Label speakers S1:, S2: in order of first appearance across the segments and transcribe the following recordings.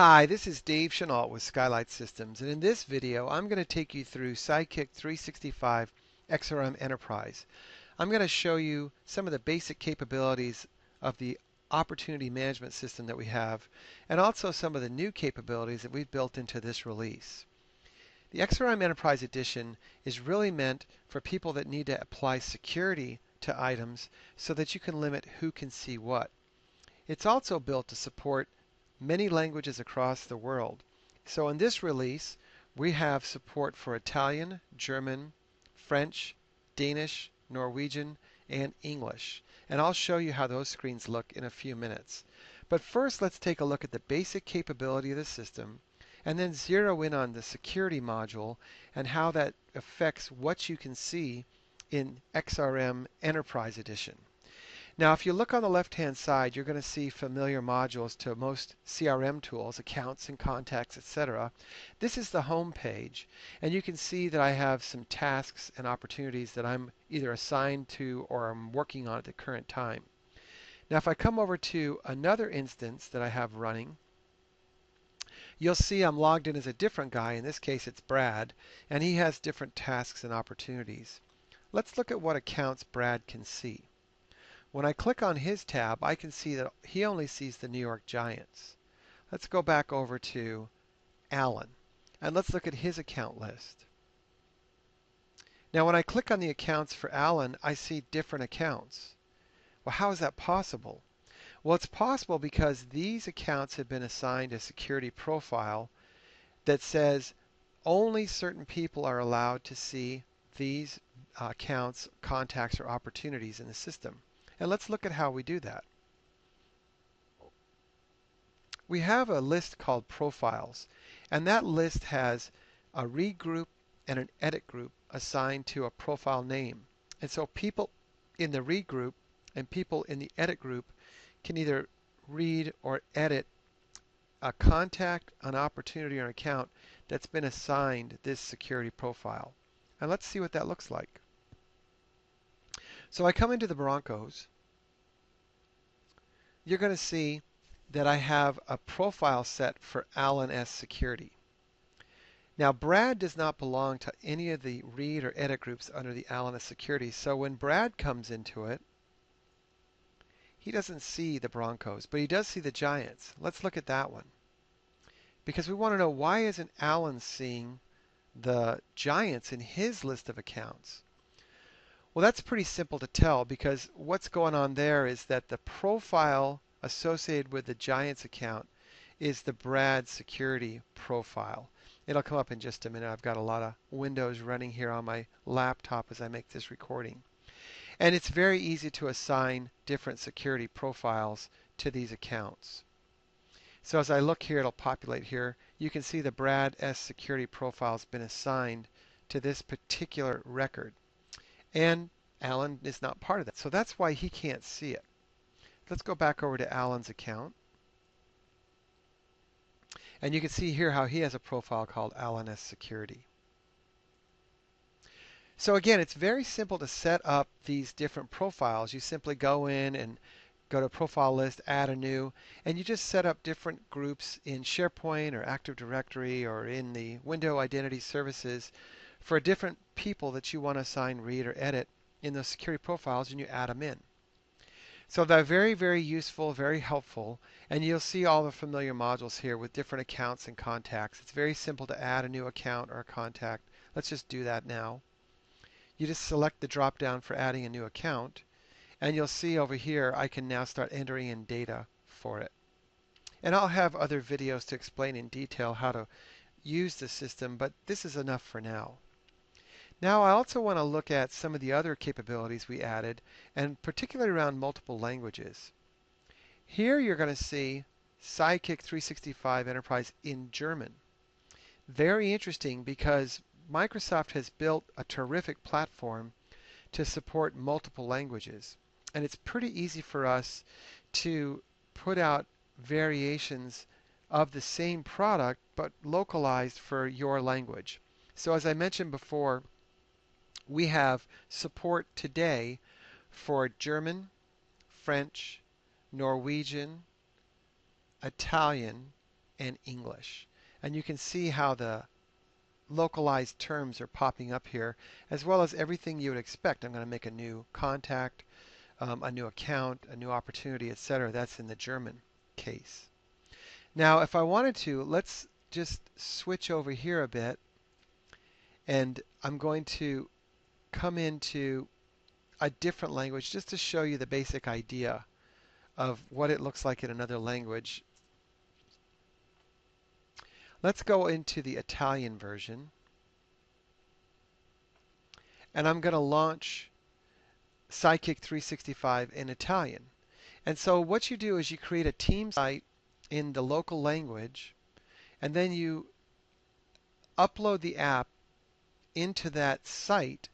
S1: Hi, this is Dave Chenault with Skylight Systems, and in this video I'm going to take you through SideKick365 xRM Enterprise. I'm going to show you some of the basic capabilities of the opportunity management system that we have, and also some of the new capabilities that we've built into this release. The xRM Enterprise Edition is really meant for people that need to apply security to items so that you can limit who can see what. It's also built to support many languages across the world. So in this release, we have support for Italian, German, French, Danish, Norwegian, and English. And I'll show you how those screens look in a few minutes. But first, let's take a look at the basic capability of the system, and then zero in on the security module and how that affects what you can see in xRM Enterprise Edition. Now, if you look on the left-hand side, you're going to see familiar modules to most CRM tools, accounts and contacts, etc. This is the home page, and you can see that I have some tasks and opportunities that I'm either assigned to or I'm working on at the current time. Now, if I come over to another instance that I have running, you'll see I'm logged in as a different guy. In this case, it's Brad, and he has different tasks and opportunities. Let's look at what accounts Brad can see. When I click on his tab, I can see that he only sees the New York Giants. Let's go back over to Alan, and let's look at his account list. Now, when I click on the accounts for Alan, I see different accounts. Well, how is that possible? Well, it's possible because these accounts have been assigned a security profile that says only certain people are allowed to see these accounts, contacts, or opportunities in the system. And let's look at how we do that. We have a list called profiles, and that list has a read group and an edit group assigned to a profile name. And so people in the read group and people in the edit group can either read or edit a contact, an opportunity, or an account that's been assigned this security profile. And let's see what that looks like. So I come into the Broncos. You're going to see that I have a profile set for Alan S. Security. Now, Brad does not belong to any of the read or edit groups under the Alan S. Security, so when Brad comes into it, he doesn't see the Broncos, but he does see the Giants. Let's look at that one. Because we want to know, why isn't Alan seeing the Giants in his list of accounts? Well, that's pretty simple to tell, because what's going on there is that the profile associated with the Giants account is the Brad security profile. It'll come up in just a minute. I've got a lot of windows running here on my laptop as I make this recording. And it's very easy to assign different security profiles to these accounts. So as I look here, it'll populate here. You can see the Brad S security profile has been assigned to this particular record. And Alan is not part of that. So that's why he can't see it. Let's go back over to Alan's account. And you can see here how he has a profile called Alan S Security. So again, it's very simple to set up these different profiles. You simply go in and go to Profile List, add a new, and you just set up different groups in SharePoint or Active Directory or in the Window Identity Services for different people that you want to assign, read, or edit in those security profiles, and you add them in. So they're very, very useful, very helpful, and you'll see all the familiar modules here with different accounts and contacts. It's very simple to add a new account or a contact. Let's just do that now. You just select the drop down for adding a new account, and you'll see over here I can now start entering in data for it. And I'll have other videos to explain in detail how to use the system, but this is enough for now. Now I also want to look at some of the other capabilities we added, and particularly around multiple languages. Here you're going to see SideKick365 Enterprise in German. Very interesting, because Microsoft has built a terrific platform to support multiple languages. And it's pretty easy for us to put out variations of the same product but localized for your language. So as I mentioned before, we have support today for German, French, Norwegian, Italian, and English. And you can see how the localized terms are popping up here, as well as everything you would expect. I'm going to make a new contact, a new account, a new opportunity, etc. That's in the German case. Now, if I wanted to, let's just switch over here a bit, and I'm going to come into a different language just to show you the basic idea of what it looks like in another language. Let's go into the Italian version, and I'm going to launch SideKick365 in Italian. And so what you do is you create a team site in the local language, and then you upload the app into that site,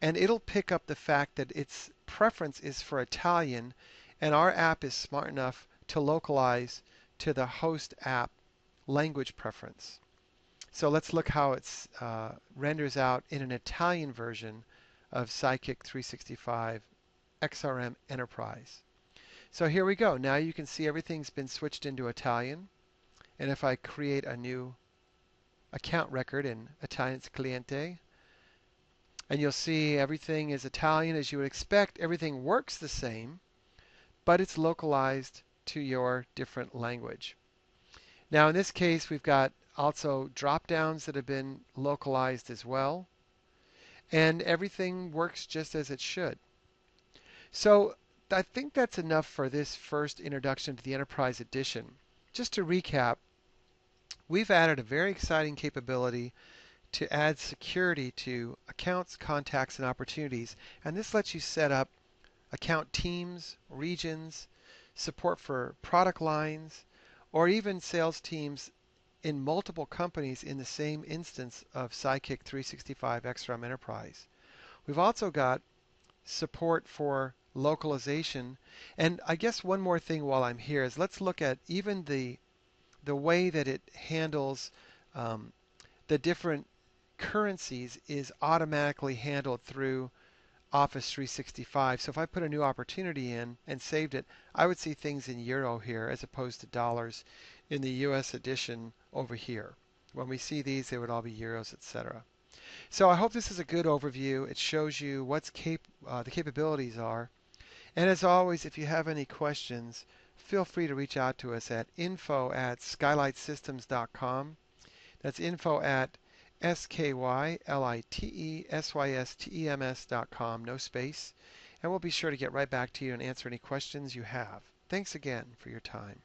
S1: and it'll pick up the fact that its preference is for Italian, and our app is smart enough to localize to the host app language preference. So let's look how it renders out in an Italian version of SideKick365 xRM Enterprise. So here we go. Now you can see everything's been switched into Italian. And if I create a new account record in Italian Cliente, and you'll see everything is Italian as you would expect. Everything works the same, but it's localized to your different language. Now in this case, we've got also drop downs that have been localized as well, and everything works just as it should. So I think that's enough for this first introduction to the Enterprise Edition. Just to recap, we've added a very exciting capability to add security to accounts, contacts, and opportunities. And this lets you set up account teams, regions, support for product lines, or even sales teams in multiple companies in the same instance of SideKick365 xRM Enterprise. We've also got support for localization. And I guess one more thing while I'm here is let's look at even the way that it handles the different currencies is automatically handled through Office 365. So if I put a new opportunity in and saved it, I would see things in euro here as opposed to dollars in the US edition over here. When we see these, they would all be euros, etc. So I hope this is a good overview. It shows you what the capabilities are. And as always, if you have any questions, feel free to reach out to us at info@skylightsystems.com. That's info@skylightsystems.com, no space. And we'll be sure to get right back to you and answer any questions you have. Thanks again for your time.